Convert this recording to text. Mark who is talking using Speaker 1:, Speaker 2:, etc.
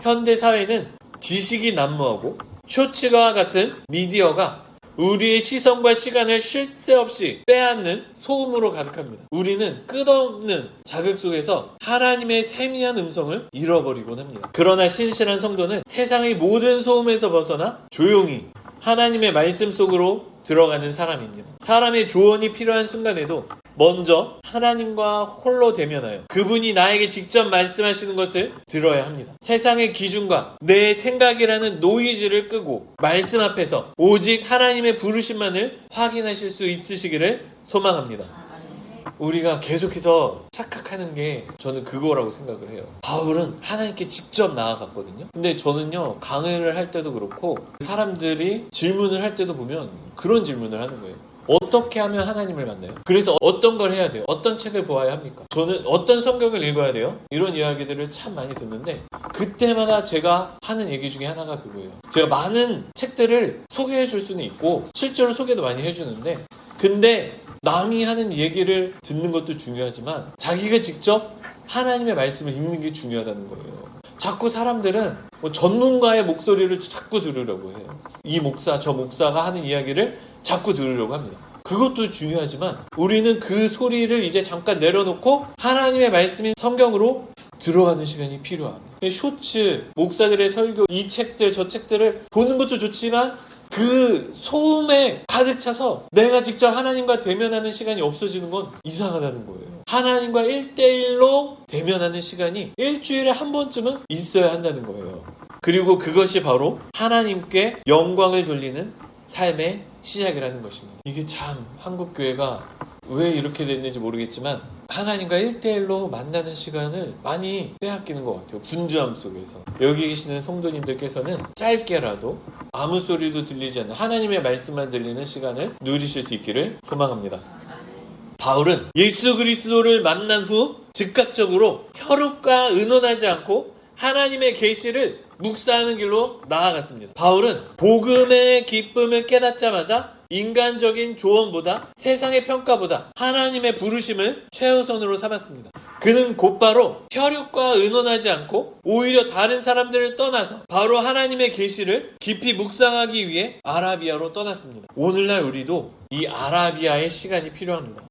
Speaker 1: 현대 사회는 지식이 난무하고 쇼츠와 같은 미디어가 우리의 시선과 시간을 쉴 새 없이 빼앗는 소음으로 가득합니다. 우리는 끝없는 자극 속에서 하나님의 세미한 음성을 잃어버리곤 합니다. 그러나 신실한 성도는 세상의 모든 소음에서 벗어나 조용히 하나님의 말씀 속으로 들어가는 사람입니다. 사람의 조언이 필요한 순간에도 먼저 하나님과 홀로 대면하여 그분이 나에게 직접 말씀하시는 것을 들어야 합니다. 세상의 기준과 내 생각이라는 노이즈를 끄고 말씀 앞에서 오직 하나님의 부르심만을 확인하실 수 있으시기를 소망합니다. 우리가 계속해서 착각하는 게 저는 그거라고 생각을 해요. 바울은 하나님께 직접 나아갔거든요. 근데 저는요, 강의를 할 때도 그렇고 사람들이 질문을 할 때도 보면 그런 질문을 하는 거예요. 어떻게 하면 하나님을 만나요? 그래서 어떤 걸 해야 돼요? 어떤 책을 보아야 합니까? 저는 어떤 성경을 읽어야 돼요? 이런 이야기들을 참 많이 듣는데 그때마다 제가 하는 얘기 중에 하나가 그거예요. 제가 많은 책들을 소개해 줄 수는 있고 실제로 소개도 많이 해주는데 근데 남이 하는 얘기를 듣는 것도 중요하지만 자기가 직접 하나님의 말씀을 읽는 게 중요하다는 거예요. 자꾸 사람들은 전문가의 목소리를 자꾸 들으려고 해요. 이 목사, 저 목사가 하는 이야기를 자꾸 들으려고 합니다. 그것도 중요하지만 우리는 그 소리를 이제 잠깐 내려놓고 하나님의 말씀인 성경으로 들어가는 시간이 필요합니다. 쇼츠, 목사들의 설교, 이 책들, 저 책들을 보는 것도 좋지만 그 소음에 가득 차서 내가 직접 하나님과 대면하는 시간이 없어지는 건 이상하다는 거예요. 하나님과 1대1로 대면하는 시간이 일주일에 한 번쯤은 있어야 한다는 거예요. 그리고 그것이 바로 하나님께 영광을 돌리는 삶의 시작이라는 것입니다. 이게 참 한국교회가 왜 이렇게 됐는지 모르겠지만 하나님과 1대1로 만나는 시간을 많이 빼앗기는 것 같아요. 분주함 속에서. 여기 계시는 성도님들께서는 짧게라도 아무 소리도 들리지 않는 하나님의 말씀만 들리는 시간을 누리실 수 있기를 소망합니다. 바울은 예수 그리스도를 만난 후 즉각적으로 혈육과 의논하지 않고 하나님의 계시를 묵상하는 길로 나아갔습니다. 바울은 복음의 기쁨을 깨닫자마자 인간적인 조언보다 세상의 평가보다 하나님의 부르심을 최우선으로 삼았습니다. 그는 곧바로 혈육과 의논하지 않고 오히려 다른 사람들을 떠나서 바로 하나님의 계시를 깊이 묵상하기 위해 아라비아로 떠났습니다. 오늘날 우리도 이 아라비아의 시간이 필요합니다.